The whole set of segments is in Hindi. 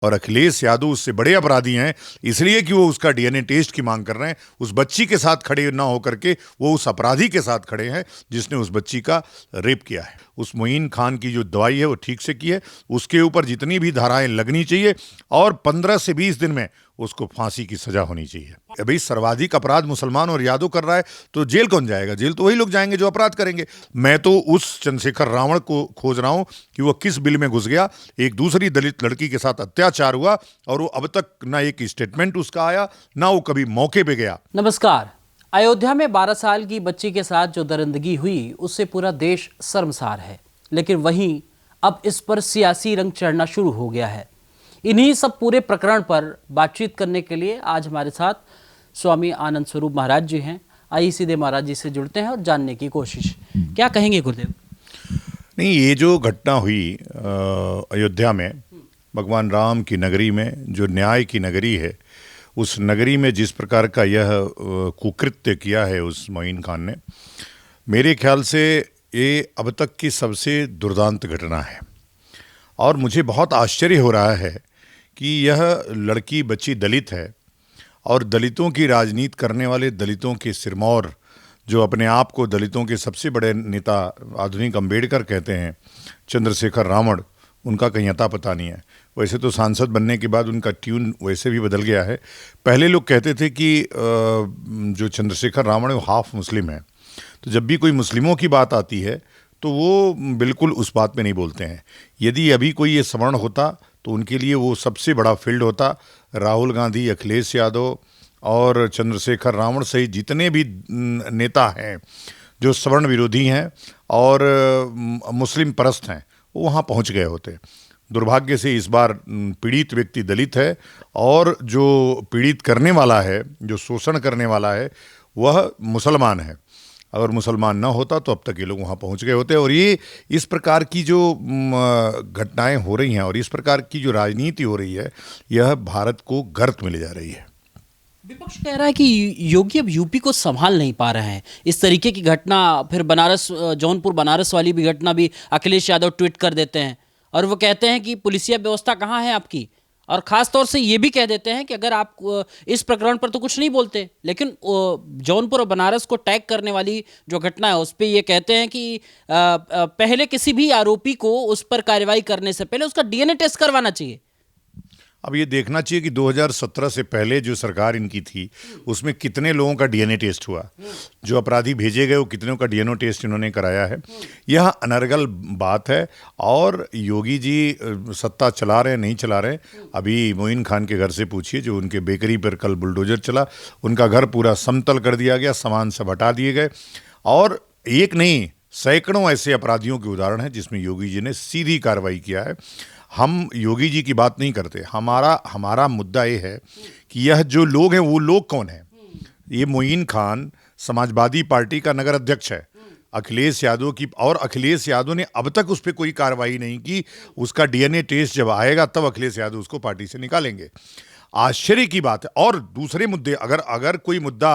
और अखिलेश यादव उससे बड़े अपराधी हैं, इसलिए कि वो उसका डीएनए टेस्ट की मांग कर रहे हैं। उस बच्ची के साथ खड़े ना होकर के वो उस अपराधी के साथ खड़े हैं जिसने उस बच्ची का रेप किया है। उस मोइन खान की जो दवाई है वो ठीक से की है, उसके ऊपर जितनी भी धाराएं लगनी चाहिए और 15 से 20 दिन में उसको फांसी की सजा होनी चाहिए। अभी सर्वाधिक अपराध मुसलमान और यादव कर रहा है तो जेल कौन जाएगा? जेल तो वही लोग जाएंगे जो अपराध करेंगे। मैं तो उस चंद्रशेखर रावण को खोज रहा हूं कि वो किस बिल में घुस गया। एक दूसरी दलित लड़की के साथ अत्याचार हुआ और वो अब तक ना एक स्टेटमेंट उसका आया, ना वो कभी मौके पे गया। नमस्कार। अयोध्या में 12 साल की बच्ची के साथ जो दरिंदगी हुई उससे पूरा देश शर्मसार है, लेकिन वहीं अब इस पर सियासी रंग चढ़ना शुरू हो गया है। इन्हीं सब पूरे प्रकरण पर बातचीत करने के लिए आज हमारे साथ स्वामी आनंद स्वरूप महाराज जी हैं। आइए सीधे महाराज जी से जुड़ते हैं और जानने की कोशिश। क्या कहेंगे गुरुदेव? नहीं, ये जो घटना हुई अयोध्या में, भगवान राम की नगरी में, जो न्याय की नगरी है, उस नगरी में जिस प्रकार का यह कुकृत्य किया है उस मोइन खान ने, मेरे ख्याल से ये अब तक की सबसे दुर्दांत घटना है। और मुझे बहुत आश्चर्य हो रहा है कि यह लड़की बच्ची दलित है और दलितों की राजनीति करने वाले, दलितों के सिरमौर, जो अपने आप को दलितों के सबसे बड़े नेता आधुनिक अंबेडकर कहते हैं, चंद्रशेखर रावण, उनका कहीं अता पता नहीं है। वैसे तो सांसद बनने के बाद उनका ट्यून वैसे भी बदल गया है। पहले लोग कहते थे कि जो चंद्रशेखर रावण है वो हाफ मुस्लिम है, तो जब भी कोई मुस्लिमों की बात आती है तो वो बिल्कुल उस बात में नहीं बोलते हैं। यदि अभी कोई ये सवर्ण होता तो उनके लिए वो सबसे बड़ा फील्ड होता। राहुल गांधी, अखिलेश यादव और चंद्रशेखर रावण सहित जितने भी नेता हैं जो सवर्ण विरोधी हैं और मुस्लिम परस्त हैं, वो वहाँ पहुँच गए होते। दुर्भाग्य से इस बार पीड़ित व्यक्ति दलित है और जो पीड़ित करने वाला है, जो शोषण करने वाला है, वह मुसलमान है। अगर मुसलमान ना होता तो अब तक ये लोग वहाँ पहुँच गए होते। और ये इस प्रकार की जो घटनाएं हो रही हैं और इस प्रकार की जो राजनीति हो रही है, यह भारत को गर्त में ले जा रही है। विपक्ष कह रहा है कि योगी अब यूपी को संभाल नहीं पा रहे हैं। इस तरीके की घटना, फिर बनारस, जौनपुर बनारस वाली भी घटना भी अखिलेश यादव ट्वीट कर देते हैं और वो कहते हैं कि पुलिसिया व्यवस्था कहाँ है आपकी, और ख़ास तौर से ये भी कह देते हैं कि अगर आप इस प्रकरण पर तो कुछ नहीं बोलते, लेकिन जौनपुर और बनारस को टैग करने वाली जो घटना है उस पर ये कहते हैं कि पहले किसी भी आरोपी को उस पर कार्रवाई करने से पहले उसका डीएनए टेस्ट करवाना चाहिए। अब ये देखना चाहिए कि 2017 से पहले जो सरकार इनकी थी उसमें कितने लोगों का डीएनए टेस्ट हुआ, जो अपराधी भेजे गए वो कितनों का डीएनए टेस्ट इन्होंने कराया है। यह अनर्गल बात है। और योगी जी सत्ता चला रहे हैं, नहीं चला रहे, अभी मोइन खान के घर से पूछिए, जो उनके बेकरी पर कल बुलडोजर चला, उनका घर पूरा समतल कर दिया गया, सामान सब हटा दिए गए। और एक नहीं, सैकड़ों ऐसे अपराधियों के उदाहरण हैं जिसमें योगी जी ने सीधी कार्रवाई किया है। हम योगी जी की बात नहीं करते। हमारा मुद्दा ये है कि यह जो लोग हैं वो लोग कौन हैं। ये मोइन खान समाजवादी पार्टी का नगर अध्यक्ष है, अखिलेश यादव की, और अखिलेश यादव ने अब तक उस पर कोई कार्रवाई नहीं की। उसका डीएनए टेस्ट जब आएगा तब अखिलेश यादव उसको पार्टी से निकालेंगे। आश्चर्य की बात है। और दूसरे मुद्दे, अगर कोई मुद्दा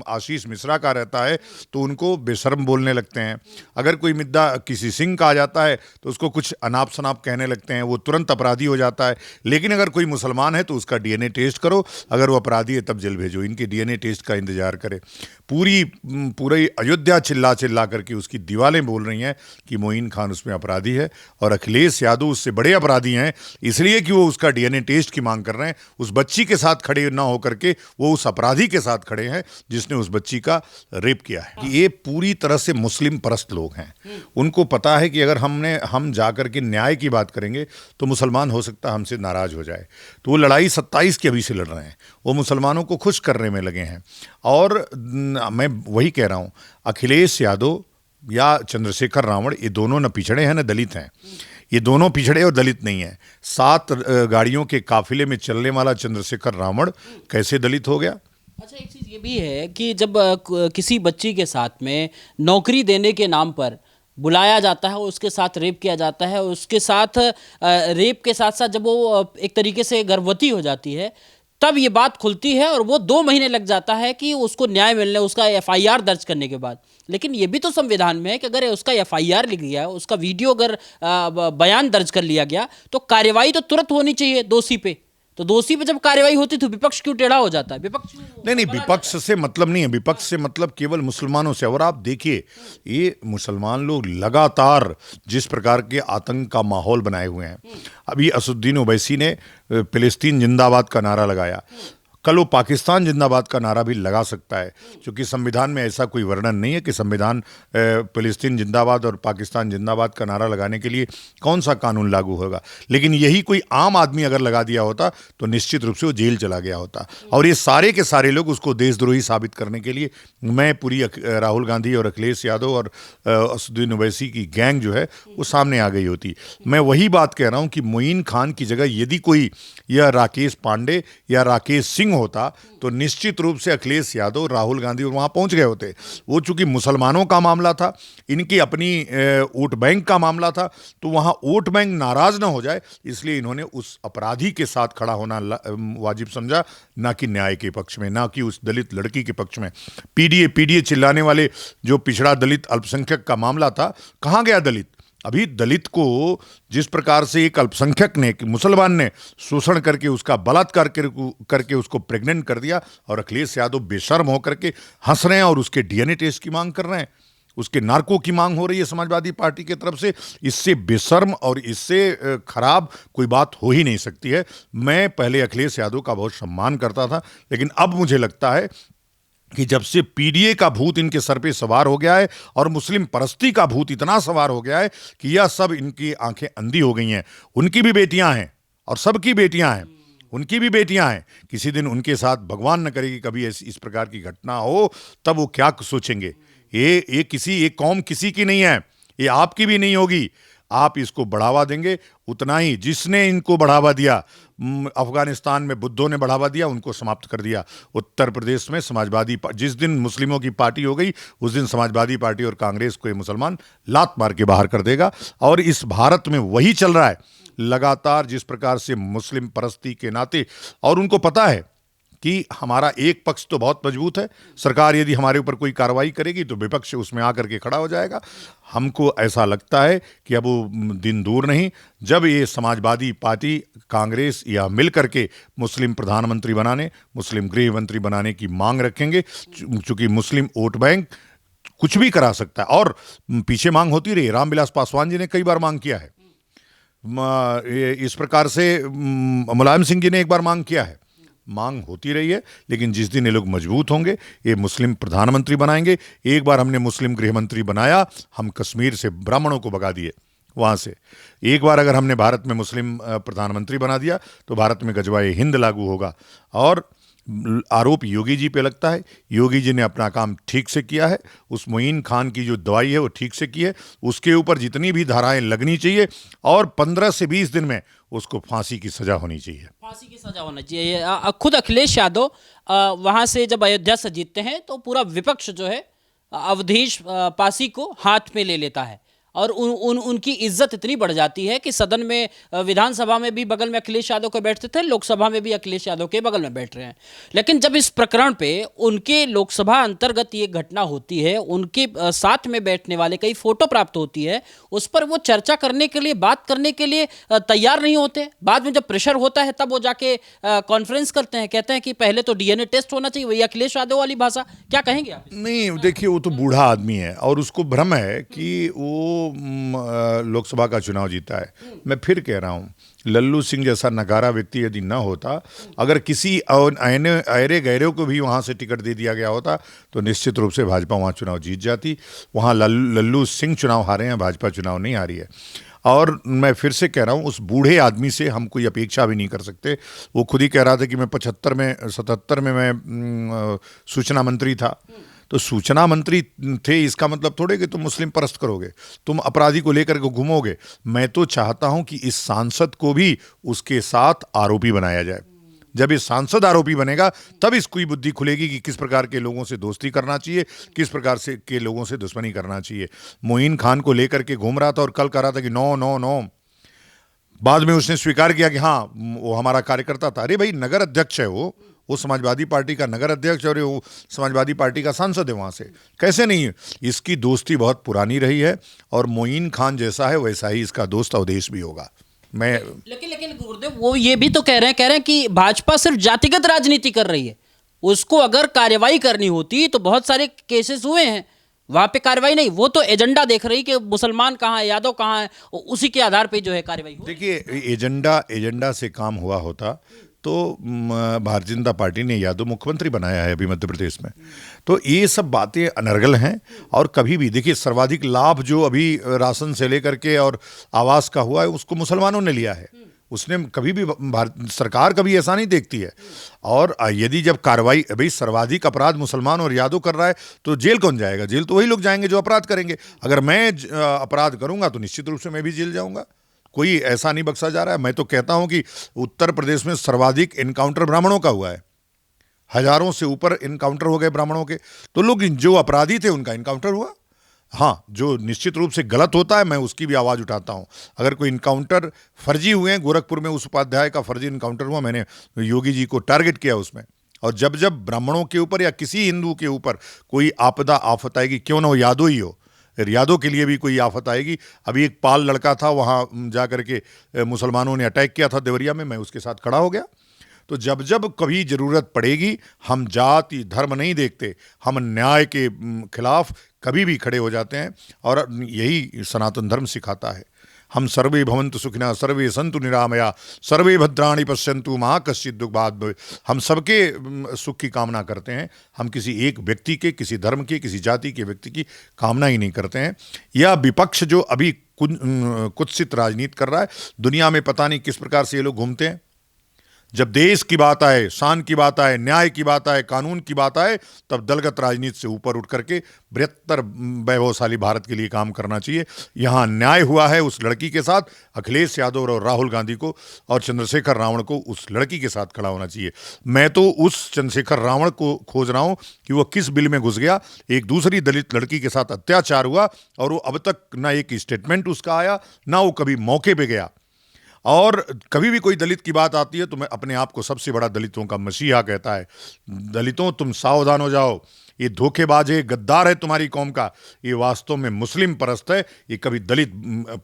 आशीष मिश्रा का रहता है तो उनको बेशर्म बोलने लगते हैं। अगर कोई मुद्दा किसी सिंह का आ जाता है तो उसको कुछ अनाप शनाप कहने लगते हैं, वो तुरंत अपराधी हो जाता है। लेकिन अगर कोई मुसलमान है तो उसका डीएनए टेस्ट करो, अगर वो अपराधी है तब जेल भेजो। इनके डीएनए टेस्ट का इंतजार करे। पूरी अयोध्या चिल्ला चिल्ला करके उसकी दीवारें बोल रही हैं कि मोइन खान उसमें अपराधी है और अखिलेश यादव उससे बड़े अपराधी हैं, इसलिए कि वो उसका डीएनए टेस्ट की मांग कर रहे हैं। उस बच्ची के साथ खड़े ना होकर के वो उस अपराधी के साथ खड़े हैं जिसने उस बच्ची का रेप किया है। कि ये पूरी तरह से मुस्लिम परस्त लोग हैं। उनको पता है कि अगर हम जाकर के न्याय की बात करेंगे तो मुसलमान हो सकता है हमसे नाराज हो जाए, तो वो लड़ाई 27 की अभी से लड़ रहे हैं। वो मुसलमानों को खुश करने में लगे हैं। और मैं वही कह रहा हूं, अखिलेश यादव या चंद्रशेखर रावण, ये दोनों न पिछड़े हैं न दलित हैं। ये दोनों पिछड़े और दलित नहीं है। 7 गाड़ियों के काफिले में चलने वाला चंद्रशेखर रावण कैसे दलित हो गया? अच्छा, एक चीज़ ये भी है कि जब किसी बच्ची के साथ में नौकरी देने के नाम पर बुलाया जाता है, उसके साथ रेप किया जाता है, उसके साथ रेप के साथ साथ जब वो एक तरीके से गर्भवती हो जाती है, तब ये बात खुलती है और वो 2 महीने लग जाता है कि उसको न्याय मिलने, उसका एफआईआर दर्ज करने के बाद। लेकिन ये भी तो संविधान में है कि अगर उसका एफआईआर लिख गया, उसका वीडियो अगर बयान दर्ज कर लिया गया तो कार्रवाई तो तुरंत होनी चाहिए दोषी पे। तो दोषी पे जब कार्रवाई होती तो विपक्ष क्यों टेढ़ा हो जाता है? विपक्ष नहीं, विपक्ष से मतलब नहीं है, विपक्ष से मतलब केवल मुसलमानों से। और आप देखिए, ये मुसलमान लोग लगातार जिस प्रकार के आतंक का माहौल बनाए हुए हैं। अभी असदुद्दीन ओवैसी ने फिलिस्तीन जिंदाबाद का नारा लगाया, कल वो पाकिस्तान जिंदाबाद का नारा भी लगा सकता है, क्योंकि संविधान में ऐसा कोई वर्णन नहीं है कि संविधान फिलिस्तीन जिंदाबाद और पाकिस्तान जिंदाबाद का नारा लगाने के लिए कौन सा कानून लागू होगा। लेकिन यही कोई आम आदमी अगर लगा दिया होता तो निश्चित रूप से वो जेल चला गया होता। और ये सारे के सारे लोग उसको देशद्रोही साबित करने के लिए, मैं पूरी राहुल गांधी और अखिलेश यादव और असदुद्दीन ओवैसी की गैंग जो है वो सामने आ गई होती। मैं वही बात कह रहा हूँ कि मोइन खान की जगह यदि कोई या राकेश पांडे या राकेश सिंह होता तो निश्चित रूप से अखिलेश यादव, राहुल गांधी वहां पहुंच गए होते। वो चूंकि मुसलमानों का मामला था, इनकी अपनी वोट बैंक का मामला था, तो वहां वोट बैंक नाराज ना हो जाए, इसलिए इन्होंने उस अपराधी के साथ खड़ा होना वाजिब समझा, ना कि न्याय के पक्ष में, ना कि उस दलित लड़की के पक्ष में। पीडीए पीडीए चिल्लाने वाले जो पिछड़ा दलित अल्पसंख्यक का मामला था, कहां गया दलित? अभी दलित को जिस प्रकार से एक अल्पसंख्यक ने, मुसलमान ने शोषण करके उसका बलात्कार करके उसको प्रेग्नेंट कर दिया, और अखिलेश यादव बेशर्म होकर के हंस रहे हैं और उसके डीएनए टेस्ट की मांग कर रहे हैं, उसके नार्को की मांग हो रही है समाजवादी पार्टी की तरफ से। इससे बेशर्म और इससे खराब कोई बात हो ही नहीं सकती है। मैं पहले अखिलेश यादव का बहुत सम्मान करता था, लेकिन अब मुझे लगता है कि जब से पीडीए का भूत इनके सर पे सवार हो गया है और मुस्लिम परस्ती का भूत इतना सवार हो गया है कि यह सब इनकी आंखें अंधी हो गई हैं। उनकी भी बेटियां हैं और सबकी बेटियां हैं, उनकी भी बेटियां हैं। किसी दिन उनके साथ भगवान न करे कि कभी इस प्रकार की घटना हो, तब वो क्या सोचेंगे। ये कौम किसी की नहीं है, ये आपकी भी नहीं होगी। आप इसको बढ़ावा देंगे उतना ही जिसने इनको बढ़ावा दिया, अफगानिस्तान में बुद्धों ने बढ़ावा दिया, उनको समाप्त कर दिया। उत्तर प्रदेश में समाजवादी, जिस दिन मुस्लिमों की पार्टी हो गई उस दिन समाजवादी पार्टी और कांग्रेस को ये मुसलमान लात मार के बाहर कर देगा। और इस भारत में वही चल रहा है लगातार, जिस प्रकार से मुस्लिम परस्ती के नाते, और उनको पता है कि हमारा एक पक्ष तो बहुत मजबूत है, सरकार यदि हमारे ऊपर कोई कार्रवाई करेगी तो विपक्ष उसमें आकर के खड़ा हो जाएगा। हमको ऐसा लगता है कि अब वो दिन दूर नहीं जब ये समाजवादी पार्टी, कांग्रेस या मिल करके मुस्लिम प्रधानमंत्री बनाने, मुस्लिम गृह मंत्री बनाने की मांग रखेंगे, चूंकि मुस्लिम वोट बैंक कुछ भी करा सकता है। और पीछे मांग होती रही, रामविलास पासवान जी ने कई बार मांग किया है, इस प्रकार से मुलायम सिंह जी ने एक बार मांग किया है, मांग होती रही है। लेकिन जिस दिन ये लोग मजबूत होंगे, ये मुस्लिम प्रधानमंत्री बनाएंगे। एक बार हमने मुस्लिम गृह मंत्री बनाया, हम कश्मीर से ब्राह्मणों को भगा दिए वहाँ से। एक बार अगर हमने भारत में मुस्लिम प्रधानमंत्री बना दिया तो भारत में गजवाए हिंद लागू होगा। और आरोप योगी जी पे लगता है, योगी जी ने अपना काम ठीक से किया है, उस मोइन खान की जो दवाई है वो ठीक से की है, उसके ऊपर जितनी भी धाराएं लगनी चाहिए और 15 से 20 दिन में उसको फांसी की सजा होनी चाहिए। फांसी की सजा होना चाहिए। खुद अखिलेश यादव वहां से जब अयोध्या से जीतते हैं तो पूरा विपक्ष जो है अवधेश पासी को हाथ में ले लेता है और उनकी इज्जत इतनी बढ़ जाती है कि सदन में, विधानसभा में भी बगल में अखिलेश यादव के बैठते थे, लोकसभा में भी अखिलेश यादव के बगल में बैठ रहे हैं। लेकिन जब इस प्रकरण पे उनके लोकसभा अंतर्गत ये घटना होती है, उनके साथ में बैठने वाले कई फोटो प्राप्त होती है, उस पर वो चर्चा करने के लिए, बात करने के लिए तैयार नहीं होते। बाद में जब प्रेशर होता है तब वो जाके कॉन्फ्रेंस करते हैं, कहते हैं कि पहले तो डीएनए टेस्ट होना चाहिए। वही अखिलेश यादव वाली भाषा। क्या कहेंगे आप? नहीं, देखिए, वो तो बूढ़ा आदमी है और उसको भ्रम है कि वो लोकसभा का चुनाव जीता है। मैं फिर कह रहा हूं, लल्लू सिंह जैसा नकारा व्यक्ति यदि ना होता, अगर किसी अरे गहरे को भी वहां से टिकट दे दिया गया होता तो निश्चित रूप से भाजपा वहां चुनाव जीत जाती। वहां लल्लू सिंह चुनाव हारे हैं, भाजपा चुनाव नहीं हारी है। और मैं फिर से कह रहा हूं, उस बूढ़े आदमी से हम कोई अपेक्षा भी नहीं कर सकते। वो खुद ही कह रहा था कि मैं 77 में मैं सूचना मंत्री था। तो सूचना मंत्री थे, इसका मतलब थोड़े कि तुम मुस्लिम परस्त करोगे, तुम अपराधी को लेकर के घूमोगे। मैं तो चाहता हूं कि इस सांसद को भी उसके साथ आरोपी बनाया जाए। जब ये सांसद आरोपी बनेगा तब इसको ही बुद्धि खुलेगी कि किस प्रकार के लोगों से दोस्ती करना चाहिए, किस प्रकार से के लोगों से दुश्मनी करना चाहिए। मोइन खान को लेकर के घूम रहा था और कल कह रहा था कि नो नो नो। बाद में उसने स्वीकार किया कि हाँ वो हमारा कार्यकर्ता था। अरे भाई, नगर अध्यक्ष है वो समाजवादी पार्टी का नगर अध्यक्ष, और वो समाजवादी पार्टी का सांसद है वहाँ से, कैसे नहीं है। इसकी दोस्ती बहुत पुरानी रही है, और मोइन खान जैसा है वैसा ही इसका दोस्त अवधेश भी होगा। मैं लेकिन गुरुदेव वो ये भी तो कह रहे हैं कि भाजपा सिर्फ जातिगत राजनीति कर रही है। उसको अगर कार्रवाई करनी होती तो बहुत सारे केसेस हुए हैं, वहां पे कार्रवाई नहीं, वो तो एजेंडा देख रही कि मुसलमान कहाँ है, यादव कहाँ है, उसी के आधार पे जो है कार्रवाई हो। देखिए, एजेंडा से काम हुआ होता तो भारतीय जनता पार्टी ने यादव मुख्यमंत्री बनाया है अभी मध्य प्रदेश में। तो ये सब बातें अनर्गल हैं। और कभी भी देखिए, सर्वाधिक लाभ जो अभी राशन से लेकर के और आवास का हुआ है, उसको मुसलमानों ने लिया है। उसने कभी भी भारत सरकार कभी ऐसा नहीं देखती है। और यदि जब कार्रवाई, भाई सर्वाधिक अपराध मुसलमान और यादव कर रहा है तो जेल कौन जाएगा? जेल तो वही लोग जाएंगे जो अपराध करेंगे। अगर मैं अपराध करूंगा तो निश्चित रूप से मैं भी जेल जाऊंगा। कोई ऐसा नहीं बख्शा जा रहा है। मैं तो कहता हूं कि उत्तर प्रदेश में सर्वाधिक इनकाउंटर ब्राह्मणों का हुआ है। हजारों से ऊपर इनकाउंटर हो गए ब्राह्मणों के। तो लोग जो अपराधी थे उनका इनकाउंटर हुआ। हाँ, जो निश्चित रूप से गलत होता है मैं उसकी भी आवाज़ उठाता हूँ। अगर कोई इनकाउंटर फर्जी हुए हैं, गोरखपुर में उस उपाध्याय का फर्जी इनकाउंटर हुआ, मैंने योगी जी को टारगेट किया उसमें। और जब जब ब्राह्मणों के ऊपर या किसी हिंदू के ऊपर कोई आपदा आफत आएगी, क्यों ना वो यादव ही हो, यादव के लिए भी कोई आफत आएगी। अभी एक पाल लड़का था, वहाँ जा करके मुसलमानों ने अटैक किया था देवरिया में, मैं उसके साथ खड़ा हो गया। तो जब जब कभी ज़रूरत पड़ेगी, हम जाति धर्म नहीं देखते, हम न्याय के खिलाफ कभी भी खड़े हो जाते हैं। और यही सनातन धर्म सिखाता है। हम सर्वे भवन्तु सुखिनः, सर्वे सन्तु निरामया, सर्वे भद्राणि पश्यन्तु मा कश्चित् दुःखभाग् भवेत्। हम सबके सुख की कामना करते हैं। हम किसी एक व्यक्ति के, किसी धर्म के, किसी जाति के व्यक्ति की कामना ही नहीं करते हैं। यह विपक्ष जो अभी कुत्सित राजनीति कर रहा है, दुनिया में पता नहीं किस प्रकार से ये लोग घूमते हैं। जब देश की बात आए, शान की बात आए, न्याय की बात आए, कानून की बात आए, तब दलगत राजनीति से ऊपर उठ करके बृहत्तर वैभवशाली भारत के लिए काम करना चाहिए। यहाँ न्याय हुआ है उस लड़की के साथ, अखिलेश यादव और राहुल गांधी को और चंद्रशेखर रावण को उस लड़की के साथ खड़ा होना चाहिए। मैं तो उस चंद्रशेखर रावण को खोज रहा हूँ कि वो किस बिल में घुस गया। एक दूसरी दलित लड़की के साथ अत्याचार हुआ और वो अब तक ना एक स्टेटमेंट उसका आया, ना वो कभी मौके पर गया। और कभी भी कोई दलित की बात आती है तो मैं अपने आप को सबसे बड़ा दलितों का मसीहा कहता है। दलितों, तुम सावधान हो जाओ। ये धोखेबाज है, गद्दार है तुम्हारी कौम का। ये वास्तव में मुस्लिम परस्त है। ये कभी दलित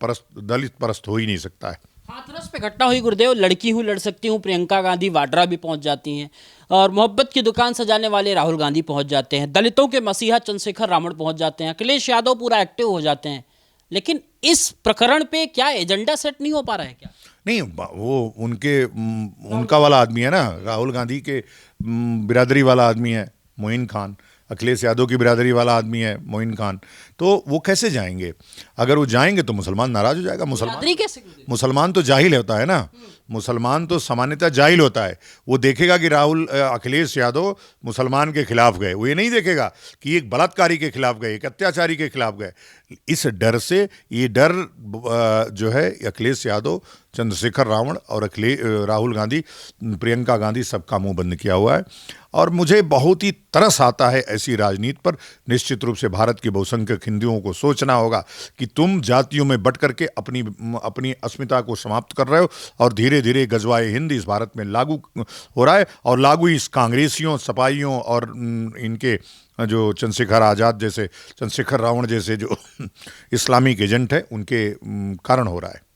परस्त हो ही नहीं सकता है। हाथरस पे घटना हुई गुरुदेव, लड़की हूँ लड़ सकती हूँ, प्रियंका गांधी वाड्रा भी पहुंच जाती हैं, और मोहब्बत की दुकान सजाने वाले राहुल गांधी पहुंच जाते हैं, दलितों के मसीहा चंद्रशेखर रावण पहुंच जाते हैं, अखिलेश यादव पूरा एक्टिव हो जाते हैं। लेकिन इस प्रकरण पे क्या एजेंडा सेट नहीं हो पा रहा है क्या? नहीं, वो उनका वाला आदमी है ना, राहुल गांधी के बिरादरी वाला आदमी है मोइन खान। अखिलेश यादव की बिरादरी वाला आदमी है मोइन खान। तो वो कैसे जाएंगे? अगर वो जाएंगे तो मुसलमान नाराज हो जाएगा। मुसलमान तो जाहिल होता है ना। मुसलमान तो सामान्यतः जाहिल होता है। वो देखेगा कि अखिलेश यादव मुसलमान के खिलाफ गए, वो ये नहीं देखेगा कि एक बलात्कारी के खिलाफ गए, एक अत्याचारी के खिलाफ गए। इस डर से, ये डर जो है अखिलेश यादव, चंद्रशेखर रावण और राहुल गांधी, प्रियंका गांधी, सबका मुंह बंद किया हुआ है। और मुझे बहुत ही तरस आता है ऐसी राजनीति पर। निश्चित रूप से भारत के बहुसंख्यक हिंदुओं को सोचना होगा कि तुम जातियों में बट करके अपनी अस्मिता को समाप्त कर रहे हो, और धीरे धीरे गजवाए हिंद इस भारत में लागू हो रहा है। और लागू इस कांग्रेसियों, सपाइयों और इनके जो चंद्रशेखर आज़ाद जैसे, चंद्रशेखर रावण जैसे जो इस्लामिक एजेंट है, उनके कारण हो रहा है।